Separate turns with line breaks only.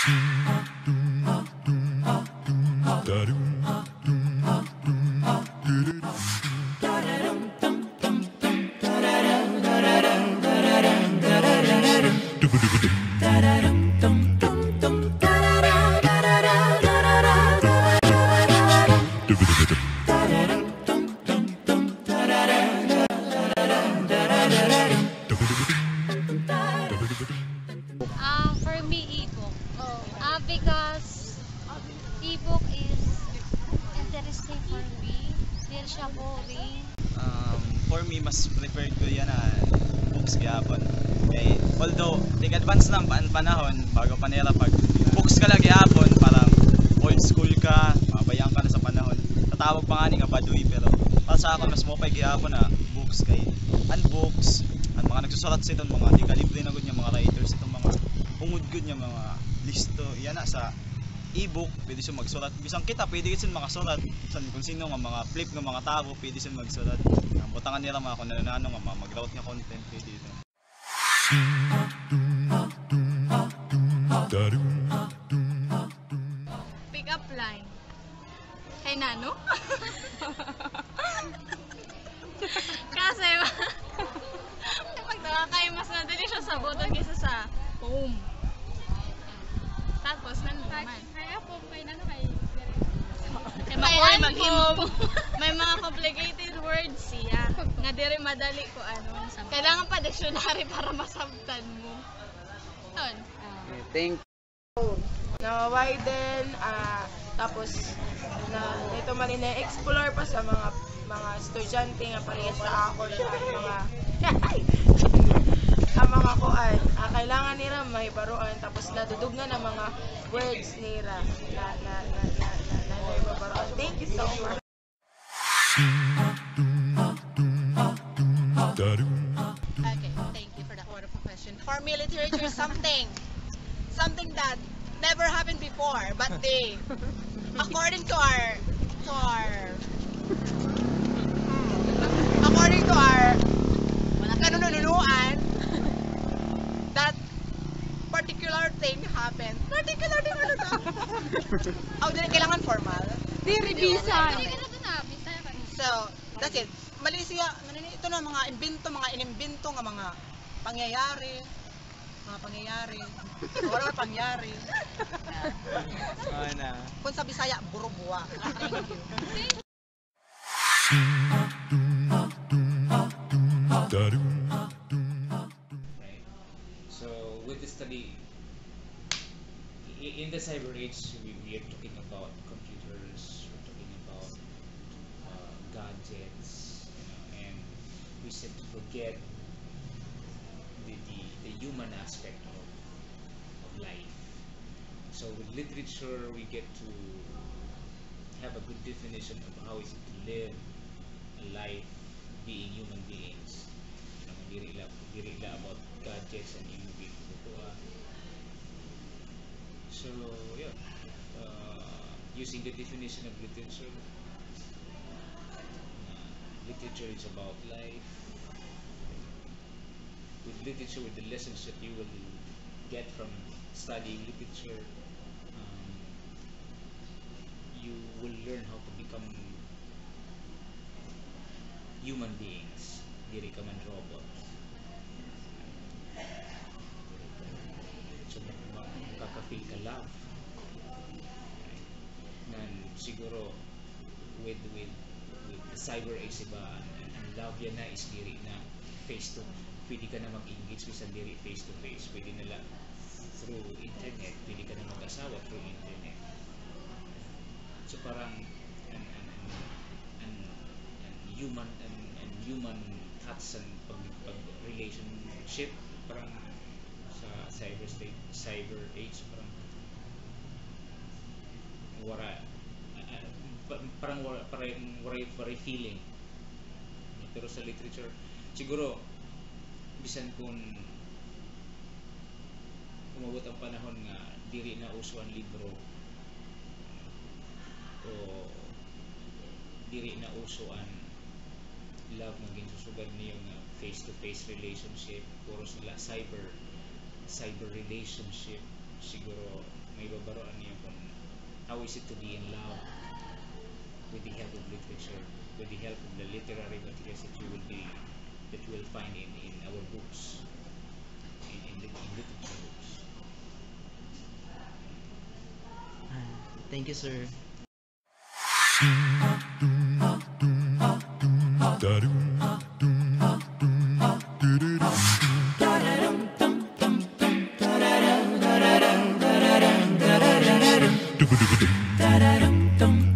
For me, ebook. Because ebook is interesting for me. Hindi siya boring.
For me, mas preferred ko yan books gyapon. Okay. Although, take advance ng panahon bago pa nila pag books ka lang gyapon, parang old school ka, mabayang ka na sa panahon. Tatawag pa nga ni kabaduy, pero para sa akin mas mopay gyapon na books kay books ang mga nagsusulat sa itong mga di kalibre na gud yung mga writers itong mga hungod gud yung mga listo iyan na sa ebook pwede siya magsulat bisang kita pwede gid makasulat kung sino nga mga flip nga mga tao pwede siya magsulat ang butangan nila mga kung ano nga mga mag-route nga content pwede ito.
Pick up line. Kay Nano? Kasi pag nakakaya mas nadali siya sa button kaysa sa home. Tapos naman.
Kaya po, kay Nano kay
Kaya may mga complicated words siya. Nga diri madali ko ano. Kailangan pa dictionary para masabtan mo. Yun.
Thank
Na-widen, tapos na ito man ina-explore pa sa mga estudyante nga parehas sa ako ang mga kuan kailangan nila may baruan tapos nadudug na ng mga words nila na baruan. Thank you so much.
Okay, thank you for that wonderful question. For me, literature is something that never happened before, but according to our kanununuan, that particular thing happened. Particular thing ano to? Dili kailangan formal.
Di revisan.
So, that's it. Malaysia, ito na mga inimbento nga mga pangyayari. Wala na pangyari. Kung sa Bisaya, burubuwa. Thank you.
So with the study in the cyber age, we are talking about computers, we're talking about gadgets, and we seem to forget the human aspect of life. So with literature, we get to have a good definition of how is it to live a life being human beings. Diri ila about gadgets and imubi kukuha. So yeah, using the definition of literature, literature is about life. With literature, with the lessons that you will get from studying literature, you will learn how to become human beings, diri ka man robot. So makaka-feel ka love. Nan siguro with the cyber age ba, ang love yan na is diri na face to, pwede ka na mag-engage bisan diri face to face, pwede na lang through internet, pwede ka na mag-asawa through internet. So parang an human touch and pag relationship parang sa cyber age parang wala feeling. Pero sa literature siguro bisan kung umabot ang panahon nga diri na uso ang libro o diri na uso ang love nga ginsusugad niyo nga face-to-face relationship, puro sila cyber relationship, siguro may babaroan niyo kung how is it to be in love with the help of literature, with the help of the literary materials that you will find in our books, in literature books.
Thank you, sir.
Da-dum-dum.